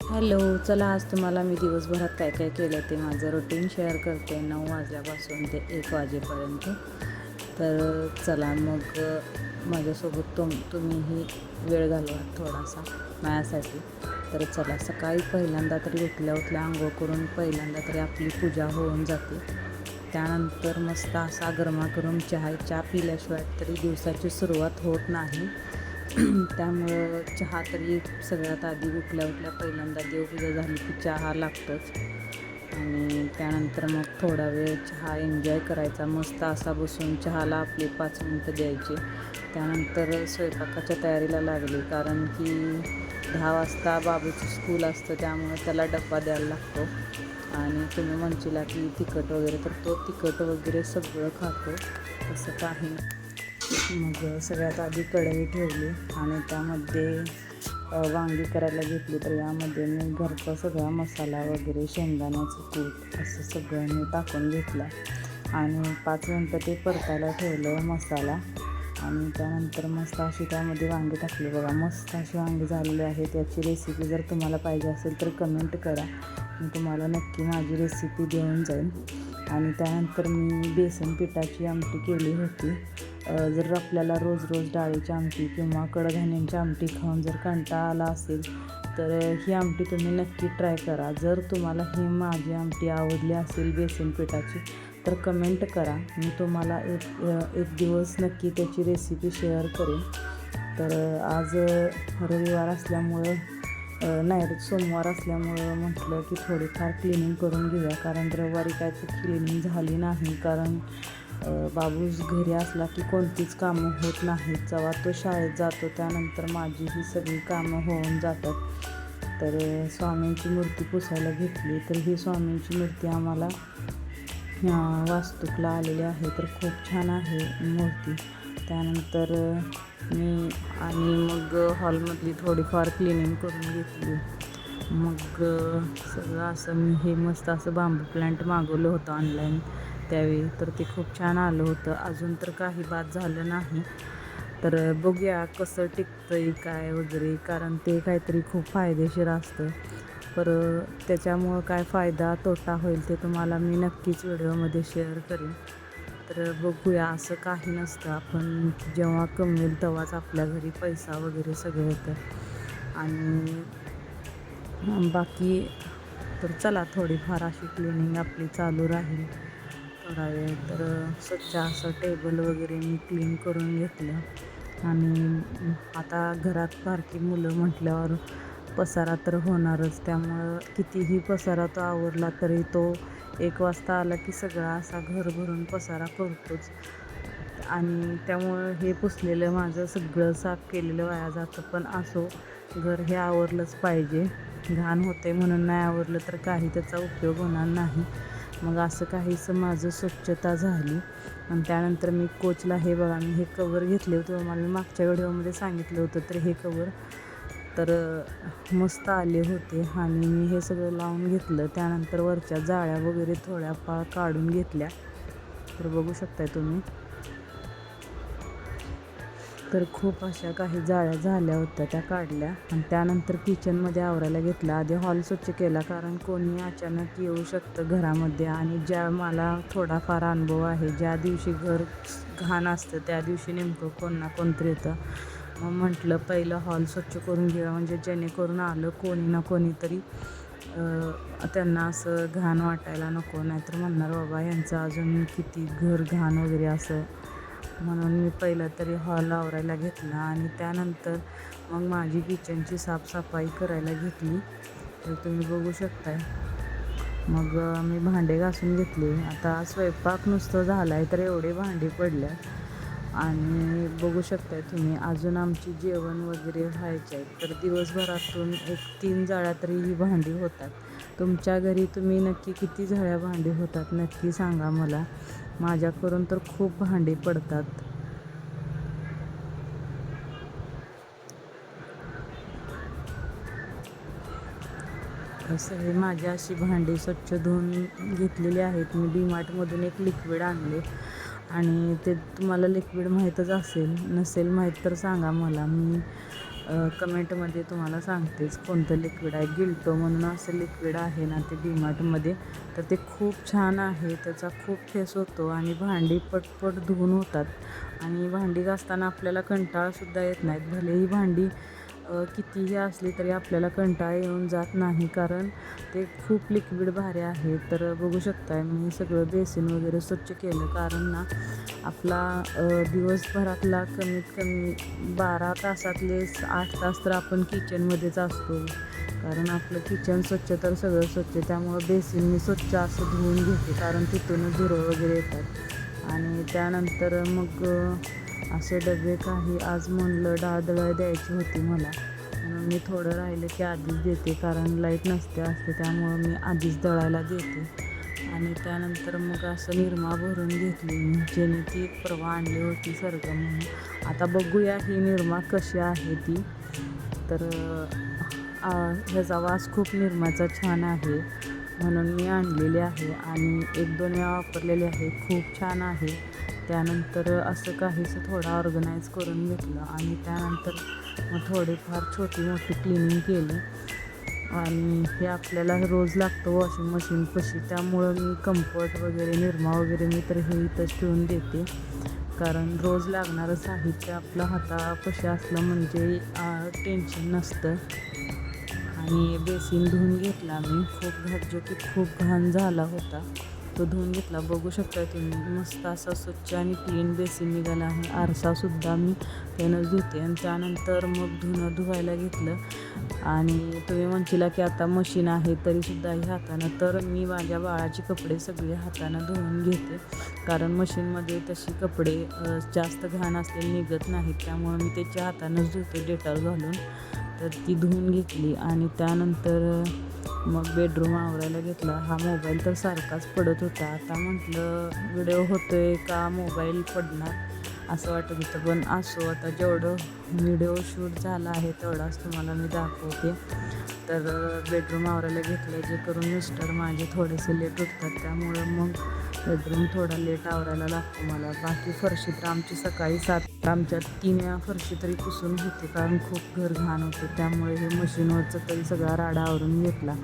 Hello, चला आज तुम्हाला मी दिवसभरात काय काय केलं ते माझं रुटीन शेअर करते 9 वाजल्यापासून ते 1 वाजेपर्यंत. तर चला मग माझ्यासोबत तुम्हीही वेळ घालवा थोडासा माझ्यासाठी. तर चला, सकाळी पहिल्यांदा तरी उठल्या अंघोळ करून पहिल्यांदा तरी आपली पूजा होऊन जाते. त्यानंतर मस्त असा गरमागरम चहा पिल्याशिवाय तरी दिवसाची सुरुवात होत नाही. त्यामुळं चहा तरी सगळ्यात आधी उठल्या पहिल्यांदा देवपूजा झाली की चहा लागतोच. आणि त्यानंतर मग थोडा वेळ चहा एन्जॉय करायचा, मस्त असा बसून चहाला आपले 5 मिनटं द्यायचे. त्यानंतर स्वयंपाकाच्या तयारीला लागले, कारण की 10 वाजता बाबूचं स्कूल असतं, त्यामुळे त्याला डब्बा द्यायला लागतो. आणि तुम्ही म्हणशीला की तिखट वगैरे, तर तो तिखट वगैरे सगळं खातो, असं काही. मग सगळ्यात आधी कढई ठेवली आणि त्यामध्ये वांगी करायला घेतली. तर यामध्ये मी घरचा सगळा मसाला वगैरे, शेंगदाण्याचं कूट असं सगळं मी टाकून घेतलं आणि 5 मिनटं ते परतायला ठेवलं मसाला. आणि त्यानंतर मस्त अशी त्यामध्ये वांगी टाकली. बघा, मस्त अशी वांगी झालेली आहे. त्याची रेसिपी जर तुम्हाला पाहिजे असेल तर कमेंट करा, मी तुम्हाला नक्की माझी रेसिपी देऊन जाईल. आणि त्यानंतर मी बेसन पिठाची आमटी केली होती. जर आपल्याला रोज डाळीची आमटी किंवा कडधान्यांची आमटी खाऊन जर कंटाळा आला असेल तर ही आमटी तुम्ही नक्की ट्राय करा. जर तुम्हाला ही माझी आमटी आवडली असेल बेसन पिठाची तर कमेंट करा, मी तुम्हाला एक दिवस नक्की त्याची रेसिपी शेअर करेन. तर आज रविवार असल्यामुळं सोमवार असल्यामुळं म्हटलं की थोडीफार क्लिनिंग करून घेऊया, कारण रविवारी काय क्लिनिंग झाली नाही. कारण बाबूस घरी असला की कोणतीच कामं होत नाहीत. जेव्हा तो शाळेत जातो त्यानंतर माझी ही सगळी कामं होऊन जातात. तर स्वामींची मूर्ती पुसायला घेतली. तर ही स्वामींची मूर्ती आम्हाला वास्तूकला आलेली आहे, तर खूप छान आहे मूर्ती. त्यानंतर मग हॉलमधली थोडीफार क्लिनिंग करून घेतली. मग सगळं असं मी हे मस्त असं बांबू प्लांट मागवलं होतं ऑनलाईन त्यावेळी, तर ते खूप छान आलं होतं. अजून तर काही बाद झालं नाही, तर बघूया कसं टिकतंय काय वगैरे, कारण ते काहीतरी खूप फायदेशीर असतं. तर त्याच्यामुळं काय फायदा तोटा होईल ते तुम्हाला मी नक्कीच व्हिडिओमध्ये शेअर करेन. तर बघूया, असं काही नसतं. आपण जेव्हा कमवेल तेव्हाच आपल्या घरी पैसा वगैरे सगळं येतं. आणि बाकी तर चला, थोडीफार अशी क्लिनिंग आपली चालू राहील थोडा वेळ. तर स्वच्छ असं टेबल वगैरे मी क्लीन करून घेतलं. आणि आता घरात बारकी मुलं म्हटल्यावर पसारा तर होणारच, त्यामुळं कितीही पसारा तो आवरला तरी तो 1 वाजता आला की सगळा असा घर भरून पसारा करतोच. आणि त्यामुळं हे पुसलेलं माझं सगळं साफ केलेलं वाया जातं. पण असो, घर हे आवरलंच पाहिजे. घाण होते म्हणून नाही आवरलं तर काही त्याचा उपयोग होणार नाही. मग असं काहीसं माझं स्वच्छता झाली. आणि त्यानंतर मी कोचला हे बघा, मी हे कवर घेतले होते, तुम्हाला मी मागच्या व्हिडिओमध्ये सांगितलं होतं. तर हे कवर तर मस्त आले होते आणि मी हे सगळं लावून घेतलं. त्यानंतर वरच्या जाळ्या वगैरे थोड्याफार काढून घेतल्या. तर बघू शकताय तुम्ही, तर खूप अशा काही जाळ्या झाल्या होत्या त्या काढल्या. आणि त्यानंतर किचनमध्ये आवरायला घेतलं. आधी हॉल स्वच्छ केला, कारण कोणी अचानक येऊ शकतं घरामध्ये. आणि ज्या मला थोडाफार अनुभव आहे, ज्या दिवशी घर घाण असतं त्या दिवशी नेमकं कोण ना कोणतरी येतं. मग म्हटलं पहिलं हॉल स्वच्छ करून घेऊया, म्हणजे जेणेकरून आलं कोणी ना कोणीतरी त्यांना असं घाण वाटायला नको, नाहीतर म्हणणार बाबा यांचं अजून किती घर घाण वगैरे असं. म्हणून मी पहिला तरी हॉल आवरायला घेतला आणि त्यानंतर मग माझी किचनची साफसफाई करायला घेतली. तर तुम्ही बघू शकताय. मग मी भांडे घासून घेतले. आता स्वयंपाक नुसतं झाला आहे तर एवढे भांडी पडल्या. आणि बघू शकताय तुम्ही, अजून आमची जेवण वगैरे व्हायचे आहेत. तर दिवसभरातून 3 जाळ्या तरी ही भांडी होतात. तुमच्या घरी तुम्ही नक्की किती जाळ्या भांडी होतात नक्की सांगा मला. माझ्याकडून तर खूप भांडी पडतात. सगळी माझी अशी भांडी स्वच्छ धुवून घेतलेली आहेत. मी डीमार्टमधून एक लिक्विड आणले आणि ते तुम्हाला लिक्विड माहीतच असेल, नसेल माहीत तर सांगा मला. मी कमेंटमध्ये तुम्हाला सांगतेच कोणतं लिक्विड आहे. गिल्टो म्हणून असं लिक्विड आहे ना, ते डीमार्टमध्ये, तर ते खूप छान आहे. त्याचा खूप फेस होतो आणि भांडी पटपट धुवून होतात आणि भांडी घासताना आपल्याला कंटाळासुद्धा येत नाहीत. भलेही भांडी कितीही असली तरी आपल्याला कंटाळा येऊन जात नाही, कारण ते खूप लिक्विड भारी आहे. तर बघू शकताय मी सगळं बेसिन वगैरे स्वच्छ केलं, कारण ना आपला दिवसभरातला कमीत कमी 12 तासातले 8 तास तर आपण किचनमध्येच असतो, कारण आपलं किचन स्वच्छ तर सगळं स्वच्छ. त्यामुळं बेसिन मी स्वच्छ असं धुवून घेते, कारण तिथूनच झुरळ वगैरे येतात. आणि त्यानंतर मग असे डबे काही आज म्हणलं डाळ दळायला द्यायची होती मला, म्हणून मी थोडं राहिलं की आधीच देते, कारण लाईट असते, त्यामुळं मी आधीच दळायला देते. आणि त्यानंतर मग असं निरमा भरून घेतली मी, जेणे ती परवा आणली होती सरगम म्हणून. आता बघूया ही निरमा कशी आहे ती. तर ह्याचा वास खूप निरमाचा छान आहे, म्हणून मी आणलेली आहे आणि 1-2 वेळा वापरलेली आहे. खूप छान आहे. त्यानंतर असं काहीसं थोडं ऑर्गनाईज करून घेतलं आणि त्यानंतर मग थोडीफार छोटी मोठी क्लिनिंग केली. आणि हे आपल्याला रोज लागतं वॉशिंग मशीनपाशी, त्यामुळं मी कम्फर्ट वगैरे निरमा वगैरे मी तर हे इथंच ठेवून देते, कारण रोज लागणारं साहित्य आपलं हातापाशी असलं म्हणजे टेन्शन नसतं. आणि बेसिन धुवून घेतला मी. खूप घाण झाला होता, तो धुवून घेतला. बघू शकता तुम्ही मस्त असा स्वच्छ आणि क्लीन बेसिन निघाला आहे. आरसासुद्धा मी त्यानंच धुते आणि त्यानंतर मग धुवायला घेतलं. आणि तुम्ही म्हणशीला की आता मशीन आहे तरीसुद्धा ही हातानं, तर मी माझ्या बाळाचे कपडे सगळे हातानं धुवून घेते, कारण मशीनमध्ये तशी कपडे जास्त घाण असलेले निघत नाहीत, त्यामुळं मी त्याच्या हातानंच धुते डेटॉल घालून. तर ती धुवून घेतली आणि त्यानंतर मग बेडरूम आवरायला घेतला. हा मोबाईल तर सारखाच पडत होता. आता म्हटलं व्हिडिओ होतोय का मोबाईल पडणार असं वाटत होतं, पण असो, आता जेवढं व्हिडिओ शूट झाला आहे तेवढाच तुम्हाला मी दाखवते. तर बेडरूम आवरायला घेतलं, जे करून मिस्टर माझे थोडेसे लेट उठतात, त्यामुळं मग बेडरूम थोडा लेट आवरायला लागतो मला. बाकी फरशी तर आमची सकाळी 7, आमच्या 3 वेळा फरशी तरी पुसून होते, कारण खूप घर घाण होतं. त्यामुळे हे मशीनवरचं तरी सगळा राडा आवरून घेतला.